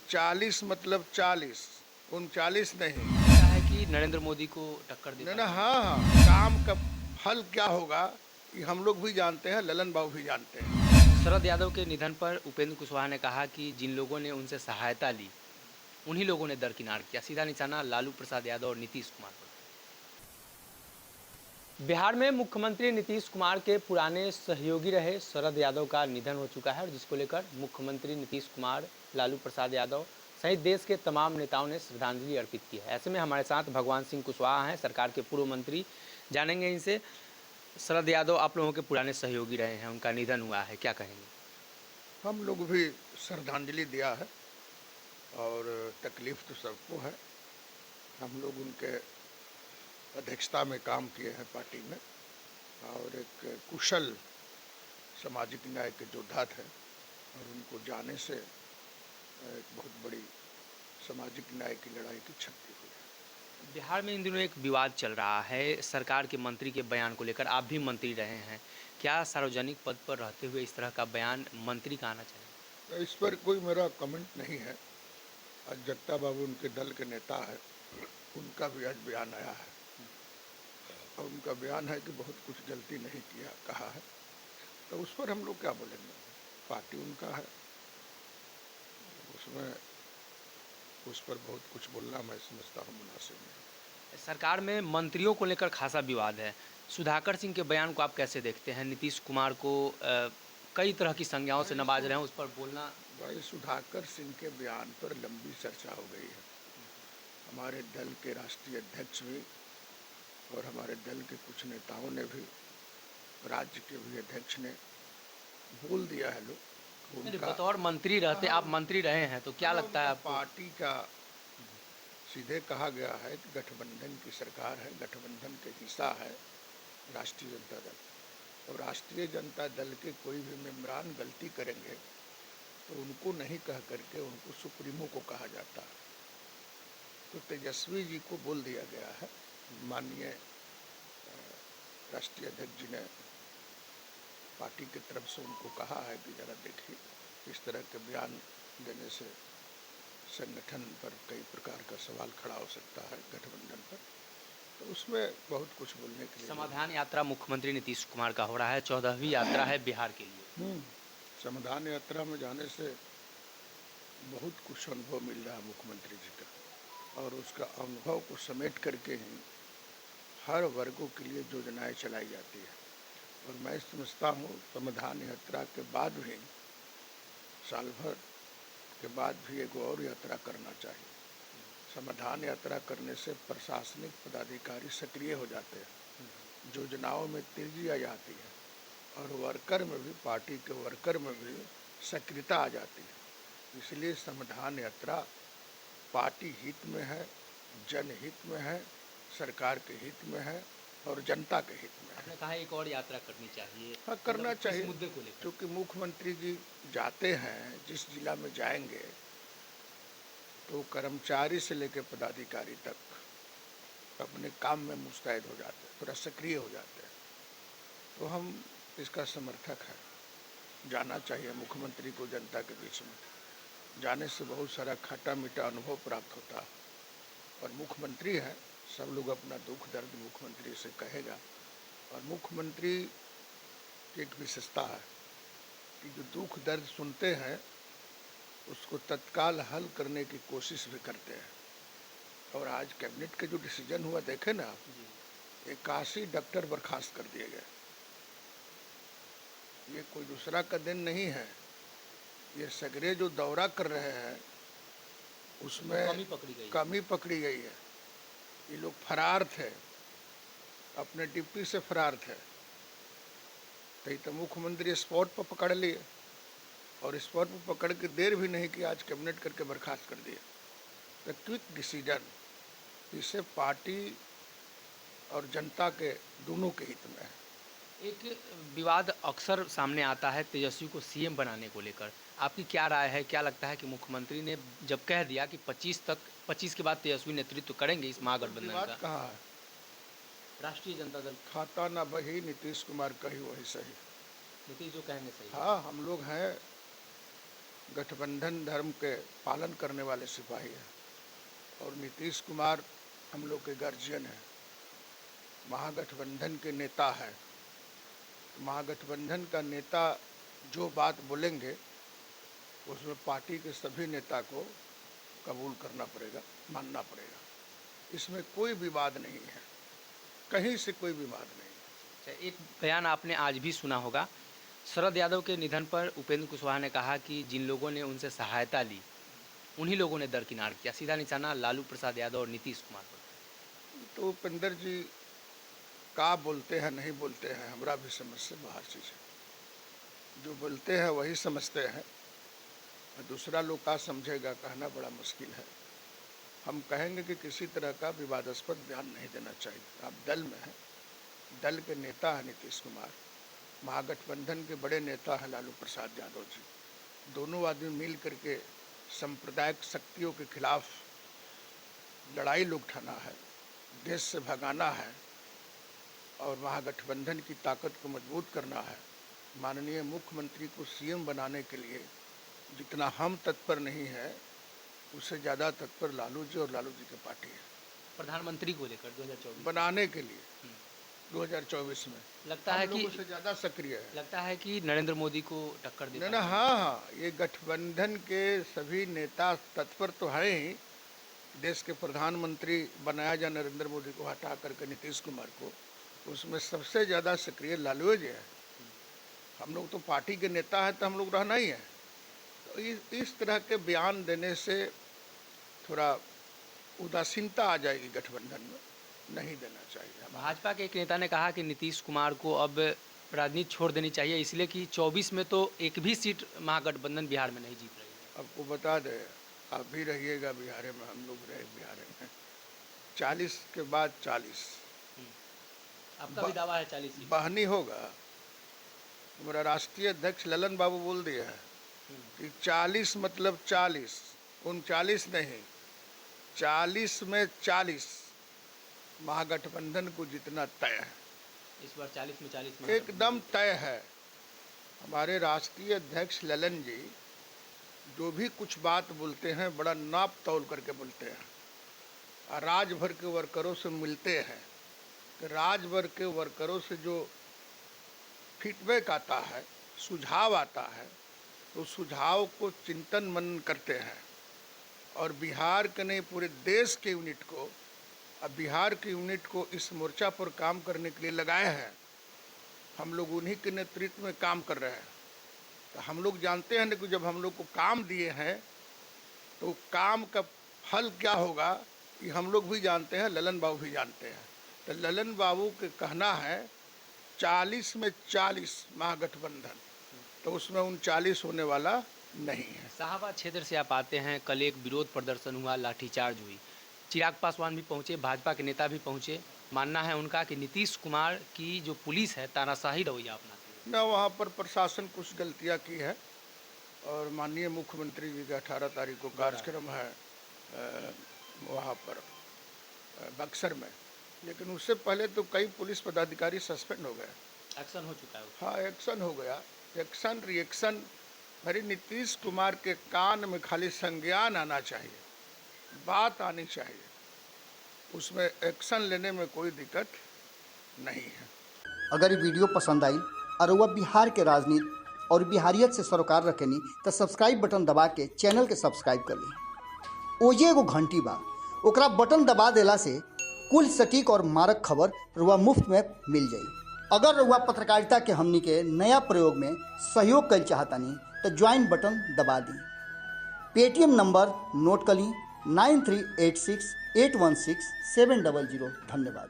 40 मतलब 40, 39 नहीं। लगता है कि नरेंद्र मोदी को टक्कर दे न न पाएँगे? हाँ, हाँ, काम का फल क्या होगा, ये हम लोग भी जानते हैं, ललन बाबू भी जानते हैं। शरद यादव के निधन पर उपेंद्र कुशवाहा ने कहा कि जिन लोगों ने उनसे सहायता ली, उन्हीं लोगों ने दरकिनार किया। सीधा निशाना लालू प्रसाद यादव और नीतीश कुमार पर। बिहार में मुख्यमंत्री नीतीश कुमार के पुराने सहयोगी रहे शरद यादव का निधन हो चुका है और जिसको लेकर मुख्यमंत्री नीतीश कुमार, लालू प्रसाद यादव सहित देश के तमाम नेताओं ने श्रद्धांजलि अर्पित की है। ऐसे में हमारे साथ भगवान सिंह कुशवाहा हैं, सरकार के पूर्व मंत्री। जानेंगे इनसे। शरद यादव आप लोगों के पुराने सहयोगी रहे हैं, उनका निधन हुआ है, क्या कहेंगे? हम लोग भी श्रद्धांजलि दिया है और तकलीफ तो सबको है। हम लोग उनके अध्यक्षता में काम किए हैं पार्टी में और एक कुशल सामाजिक न्याय के योद्धा थे और उनको जाने से एक बहुत बड़ी सामाजिक न्याय की लड़ाई की क्षति हुई है। बिहार में इन दिनों एक विवाद चल रहा है सरकार के मंत्री के बयान को लेकर। आप भी मंत्री रहे हैं, क्या सार्वजनिक पद पर रहते हुए इस तरह का बयान मंत्री का आना चाहिए? तो इस पर कोई मेरा कमेंट नहीं है। आज जगता बाबू उनके दल के नेता है, उनका भी आज बयान आया है और उनका बयान है कि बहुत कुछ गलती नहीं किया कहा है, तो उस पर हम लोग क्या बोलेंगे। पार्टी उनका है, उसमें उस पर बहुत कुछ बोलना मैं समझता हूँ मुनासिब नहीं। सरकार में मंत्रियों को लेकर खासा विवाद है। सुधाकर सिंह के बयान को आप कैसे देखते हैं? नीतीश कुमार को कई तरह की संज्ञाओं से नवाज रहे हैं, उस पर बोलना। भाई सुधाकर सिंह के बयान पर लंबी चर्चा हो गई है। हमारे दल के राष्ट्रीय अध्यक्ष भी और हमारे दल के कुछ नेताओं ने भी, राज्य के भी अध्यक्ष ने बोल दिया है लोग उनका। बतौर मंत्री रहते, आप मंत्री रहे हैं, तो क्या लगता है आपको? पार्टी का सीधे कहा गया है कि गठबंधन की सरकार है, गठबंधन के हिस्सा है राष्ट्रीय जनता दल, और राष्ट्रीय जनता दल के कोई भी मेम्बरान गलती करेंगे तो उनको नहीं कह करके उनको सुप्रीमो को कहा जाता है। तो तेजस्वी जी को बोल दिया गया है, माननीय राष्ट्रीय अध्यक्ष जी ने पार्टी की तरफ से उनको कहा है कि ज़रा देखिए, इस तरह के बयान देने से संगठन पर कई प्रकार का सवाल खड़ा हो सकता है, गठबंधन पर। तो उसमें बहुत कुछ बोलने के लिए। समाधान यात्रा मुख्यमंत्री नीतीश कुमार का हो रहा है, 14वीं यात्रा है बिहार के लिए। समाधान यात्रा में जाने से बहुत कुछ अनुभव मिल रहा है मुख्यमंत्री जी का, और उसका अनुभव को समेट करके ही हर वर्गों के लिए योजनाएं चलाई जाती है। और मैं समझता हूँ समाधान यात्रा के बाद भी, साल भर के बाद भी एक और यात्रा करना चाहिए। समाधान यात्रा करने से प्रशासनिक पदाधिकारी सक्रिय हो जाते हैं, योजनाओं में तेजी आ जाती है और वर्कर में भी, पार्टी के वर्कर में भी सक्रियता आ जाती है। इसलिए समाधान यात्रा पार्टी हित में है, जनहित में है, सरकार के हित में है और जनता के हित में है। आपने कहा एक और यात्रा करनी चाहिए। हाँ, करना मतलब चाहिए। इस मुद्दे को लेकर क्योंकि मुख्यमंत्री जी जाते हैं, जिस जिला में जाएंगे तो कर्मचारी से लेकर पदाधिकारी तक अपने काम में मुस्तैद हो जाते हैं, थोड़ा सक्रिय हो जाते हैं। तो हम इसका समर्थक है, जाना चाहिए मुख्यमंत्री को जनता के बीच में। जाने से बहुत सारा खट्टा मीठा अनुभव प्राप्त होता है और मुख्यमंत्री है, सब लोग अपना दुख दर्द मुख्यमंत्री से कहेगा। और मुख्यमंत्री की एक विशेषता है कि जो दुख दर्द सुनते हैं उसको तत्काल हल करने की कोशिश भी करते हैं। और आज कैबिनेट के जो डिसीजन हुआ देखे ना आप, 81 डॉक्टर बर्खास्त कर दिए गए। ये कोई दूसरा का दिन नहीं है, ये सगरे जो दौरा कर रहे हैं उसमें कमी पकड़ी गई है। ये लोग फरार थे, अपने डिप्टी से फरार थे, तो मुख्यमंत्री स्पॉट पर पकड़ लिए और स्पॉट पर पकड़ के देर भी नहीं कि आज कैबिनेट करके बर्खास्त कर दिया। तो क्विक डिसीजन, इससे पार्टी और जनता के दोनों के हित में है। एक विवाद अक्सर सामने आता है तेजस्वी को सीएम बनाने को लेकर। आपकी क्या राय है? क्या लगता है कि मुख्यमंत्री ने जब कह दिया कि 25 के बाद तेजस्वी नेतृत्व करेंगे इस महागठबंधन विवाद का? कहाँ है? राष्ट्रीय जनता दल खाता ना बही, नीतीश कुमार कही वही सही। नीतीश जो कहेंगे सही। हाँ, हम लोग हैं गठबंधन धर्म के पालन करने वाले सिपाही हैं और नीतीश कुमार हम लोग के गार्जियन हैं, महागठबंधन के नेता है। महागठबंधन का नेता जो बात बोलेंगे उसमें पार्टी के सभी नेता को कबूल करना पड़ेगा, मानना पड़ेगा। इसमें कोई विवाद नहीं है, कहीं से कोई विवाद नहीं। एक बयान आपने आज भी सुना होगा, शरद यादव के निधन पर उपेंद्र कुशवाहा ने कहा कि जिन लोगों ने उनसे सहायता ली उन्हीं लोगों ने दरकिनार किया। सीधा निशाना लालू प्रसाद यादव और नीतीश कुमार पर। तो उपेंद्र जी का बोलते हैं नहीं बोलते हैं हमरा भी समझ से बाहर चीज़ है। जो बोलते हैं वही समझते हैं, दूसरा लोग का समझेगा कहना बड़ा मुश्किल है। हम कहेंगे कि किसी तरह का विवादास्पद बयान नहीं देना चाहिए। आप दल में हैं, दल के नेता हैं नीतीश कुमार, महागठबंधन के बड़े नेता हैं लालू प्रसाद यादव जी। दोनों आदमी मिल करके सांप्रदायिक शक्तियों के खिलाफ लड़ाई लुटाना है, देश से भगाना है और महागठबंधन की ताकत को मजबूत करना है। माननीय मुख्यमंत्री को सीएम बनाने के लिए जितना हम तत्पर नहीं है उससे ज़्यादा तत्पर लालू जी और लालू जी की पार्टी है। प्रधानमंत्री को लेकर 2024 बनाने के लिए 2024 में लगता है कि उससे ज़्यादा सक्रिय है। लगता है कि नरेंद्र मोदी को टक्कर देना। ना हाँ, ये गठबंधन के सभी नेता तत्पर तो हैं ही। देश के प्रधानमंत्री बनाया जाए नरेंद्र मोदी को हटा करके नीतीश कुमार को, उसमें सबसे ज़्यादा सक्रिय लालू जी है। हम लोग तो पार्टी के नेता हैं तो हम लोग रहना ही है। तो इस तरह के बयान देने से थोड़ा उदासीनता आ जाएगी गठबंधन में, नहीं देना चाहिए। भाजपा के एक नेता ने कहा कि नीतीश कुमार को अब राजनीति छोड़ देनी चाहिए, इसलिए कि 24 में तो एक भी सीट महागठबंधन बिहार में नहीं जीत रही है। आपको बता दें, आप भी रहिएगा बिहार में, हम लोग रहे बिहार में। 40 के बाद 40 आपका भी दावा है 40 सीट बहनी होगा। हमारा राष्ट्रीय अध्यक्ष ललन बाबू बोल दिया है कि 40 मतलब 40, 39 नहीं, 40 में 40 महागठबंधन को जितना तय है। इस बार 40 में 40 एकदम तय है। हमारे राष्ट्रीय अध्यक्ष ललन जी जो भी कुछ बात बोलते हैं बड़ा नाप तौल करके बोलते हैं और राज भर के वर्करों से मिलते हैं कि राज भर के वर्करों से जो फीडबैक आता है, सुझाव आता है, तो सुझाव को चिंतन मनन करते हैं और बिहार के नहीं पूरे देश के यूनिट को, अब बिहार के यूनिट को इस मोर्चा पर काम करने के लिए लगाए हैं। हम लोग उन्हीं के नेतृत्व में काम कर रहे हैं। तो हम लोग जानते हैं कि जब हम लोग को काम दिए हैं तो काम का फल क्या होगा ये हम लोग भी जानते हैं, ललन बाबू भी जानते हैं। तो ललन बाबू के कहना है 40 में 40 महागठबंधन, तो उसमें 39 होने वाला नहीं है। शाहबाद क्षेत्र से आप आते हैं, कल एक विरोध प्रदर्शन हुआ, लाठीचार्ज हुई, चिराग पासवान भी पहुंचे, भाजपा के नेता भी पहुंचे। मानना है उनका कि नीतीश कुमार की जो पुलिस है तानाशाही रवैया अपनाती है। न वहाँ पर प्रशासन कुछ गलतियाँ की है और माननीय मुख्यमंत्री जी का 18 तारीख को कार्यक्रम है वहाँ पर बक्सर में, लेकिन उससे पहले तो कई पुलिस पदाधिकारी सस्पेंड हो गए। एक्शन हो चुका है। हाँ, एक्शन हो गया। एक्शन रिएक्शन मेरे नीतीश कुमार के कान में खाली संज्ञान आना चाहिए, बात आनी चाहिए, उसमें एक्शन लेने में कोई दिक्कत नहीं है। अगर ये वीडियो पसंद आई और वह बिहार के राजनीति और बिहारियत से सरोकार रखेनी तो सब्सक्राइब बटन दबा के चैनल के सब्सक्राइब कर ली। ओजे एगो घंटी बा, ओकरा बटन दबा देला से कुल सटीक और मारक खबर रुआ मुफ्त में मिल जाई। अगर रुआ पत्रकारिता के हमनी के नया प्रयोग में सहयोग कर चाहतानी तो ज्वाइन बटन दबा दी। पेटीएम नंबर नोट कर ली 9386816700। धन्यवाद।